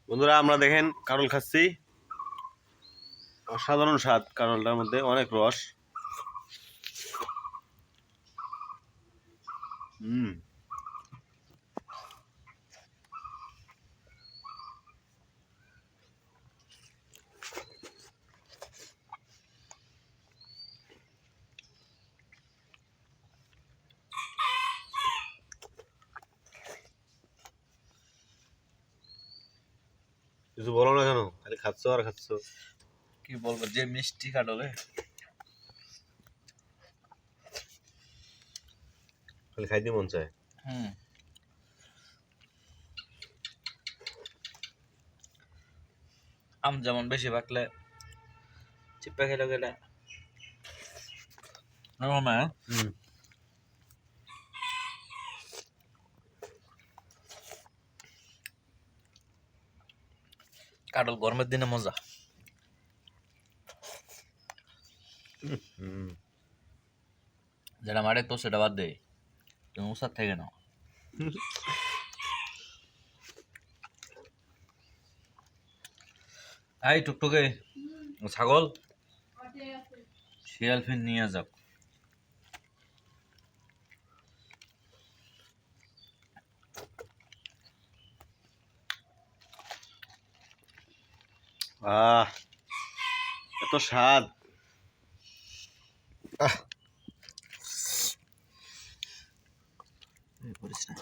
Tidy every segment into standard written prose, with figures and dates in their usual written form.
বন্ধুরা আমরা দেখেন কারল খাচ্ছি, অসাধারণ স্বাদ। কারলটার মধ্যে অনেক রস। কিছু বলো না কেন, খালি খাচ্ছ আর খাচ্ছ। কি বলবো, যে মিষ্টি কাটলে খালি খাইতে মন চায়। আম যেমন বেশি পাকলে চিপা খেলে গেলে কাটল গরমের দিনে মজা। যেটা মারে তো সেটা বাদ দে, তুমি উসার থেকে নাও। এই টুকটুকে ছাগল শিয়াল ফিন নিয়ে যাও। আহ, এত স্বাদ। করিস না।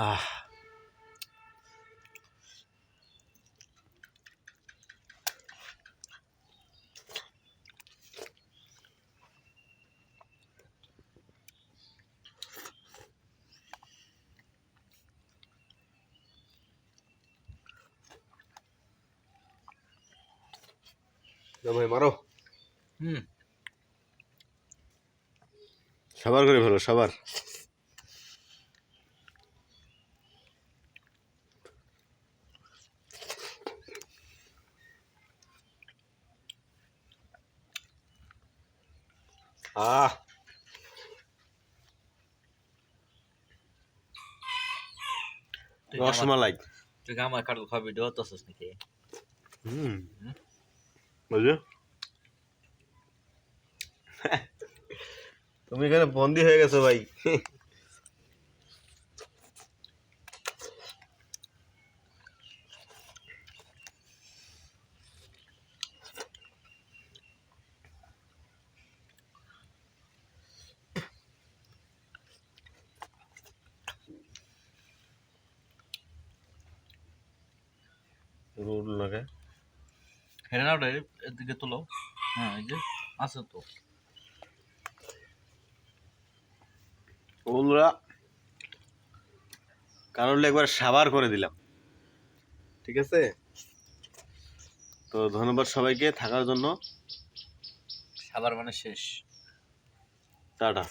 আহ, ভাই মারো। সবার করে ফেলো, সবার। আহ, রসমালাই। তুই আমার কাটল খাওয়া ভিডিও তো নাকি? বুঝছো, তুমি এখানে বন্দি হয়ে গেছো ভাই। রোড লাগে হেরে নাও, এদিকে তোলো। হ্যাঁ, এই যে আছে তো। বন্ধুরা, কারণ একবার সাবার করে দিলাম, ঠিক আছে? তো ধন্যবাদ সবাইকে থাকার জন্য। সাবার মানে শেষ। টাটা।